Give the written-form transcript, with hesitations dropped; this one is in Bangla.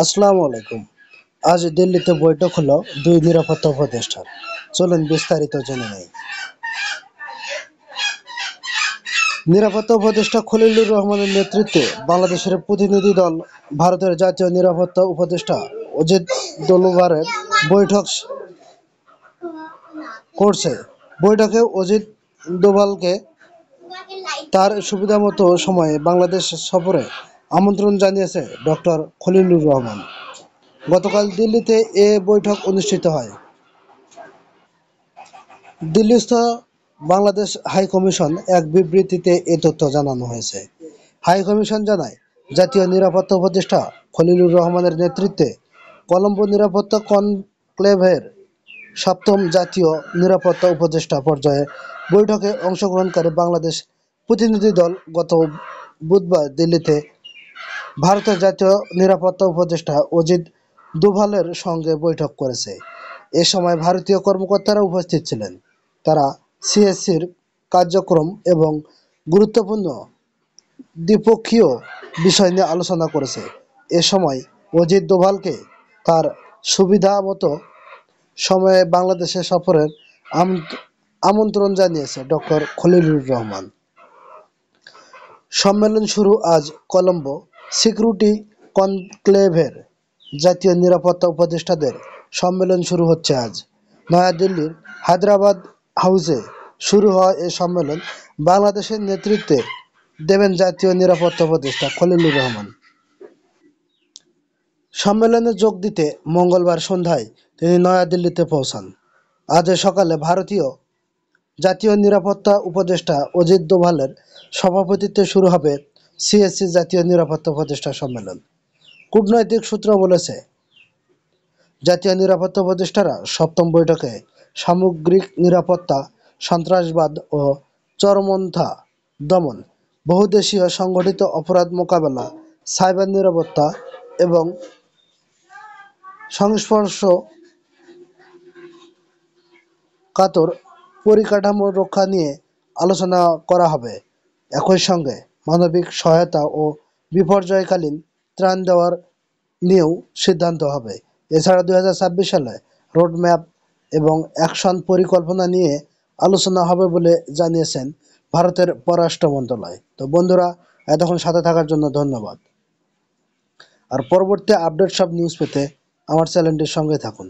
আসসালামু আলাইকুম। আজ দিল্লিতে বৈঠক হলো দুই নিরাপত্তা উপদেষ্টার। চলুন বিস্তারিত জেনে নেই। নিরাপত্তা উপদেষ্টা খলিলুর রহমানের নেতৃত্বে বাংলাদেশের প্রতিনিধি দল ভারতের জাতীয় নিরাপত্তা উপদেষ্টা অজিত দোভালের বৈঠক করছে। বৈঠকে অজিত দোভালকে তার সুবিধামতো সময়ে বাংলাদেশ সফরে আমন্ত্রণ জানিয়েছে ডক্টর খলিলুর রহমান। গতকাল দিল্লিতে এ বৈঠক অনুষ্ঠিত হয়। দিল্লিস্থ বাংলাদেশ হাইকমিশন এক বিবৃতিতে এ তথ্য জানানো হয়েছে। হাইকমিশন জানায়, জাতীয় নিরাপত্তা উপদেষ্টা খলিলুর রহমানের নেতৃত্বে কলম্বো নিরাপত্তা কনক্লেভের সপ্তম জাতীয় নিরাপত্তা উপদেষ্টা পর্যায়ে বৈঠকে অংশগ্রহণকারী বাংলাদেশ প্রতিনিধি দল গত বুধবার দিল্লিতে ভারতের জাতীয় নিরাপত্তা উপদেষ্টা অজিত দোভালের সঙ্গে বৈঠক করেছে। এ সময় ভারতীয় কর্মকর্তারা উপস্থিত ছিলেন। তারা সিএসসির কার্যক্রম এবং গুরুত্বপূর্ণ দ্বিপক্ষীয় বিষয় নিয়ে আলোচনা করেছে। এ সময় অজিত দোভালকে তার সুবিধামতো সময়ে বাংলাদেশে সফরের আমন্ত্রণ জানিয়েছে ডক্টর খলিলুর রহমান। সম্মেলন শুরু আজ কলম্বো সিকিউরিটি কনক্লেভের জাতীয় নিরাপত্তা উপদেষ্টাদের সম্মেলন শুরু হচ্ছে আজ। নয়াদিল্লির হায়দ্রাবাদ হাউসে শুরু হওয়া এ সম্মেলন বাংলাদেশের নেতৃত্বে দেবেন জাতীয় নিরাপত্তা উপদেষ্টা খলিলুর রহমান। সম্মেলনে যোগ দিতে মঙ্গলবার সন্ধ্যায় তিনি নয়াদিল্লিতে পৌঁছান। আজ সকালে ভারতীয় জাতীয় নিরাপত্তা উপদেষ্টা অজিত দোভালের সভাপতিত্বে শুরু হবে সিএসসি জাতীয় নিরাপত্তা উপদেষ্টা সম্মেলন। কূটনৈতিক সূত্র বলেছে, জাতীয় নিরাপত্তা উপদেষ্টারা সপ্তম বৈঠকে সামগ্রিক নিরাপত্তা, সন্ত্রাসবাদ ও চরমপন্থা দমন, বহুদেশীয় সংগঠিত অপরাধ মোকাবেলা, সাইবার নিরাপত্তা এবং সংস্পর্শকাতর পরিকাঠামো রক্ষা নিয়ে আলোচনা করা হবে। একই সঙ্গে মানবিক সহায়তা ও বিপর্যয়কালীন ত্রাণ দেওয়ার নিয়েও সিদ্ধান্ত হবে। এছাড়া 2026 সালে রোডম্যাপ এবং অ্যাকশন পরিকল্পনা নিয়ে আলোচনা হবে বলে জানিয়েছেন ভারতের পররাষ্ট্র মন্ত্রণালয়। তো বন্ধুরা, এতক্ষণ সাথে থাকার জন্য ধন্যবাদ। আর পরবর্তী আপডেট সব নিউজ পেতে আমার চ্যানেলটির সঙ্গে থাকুন।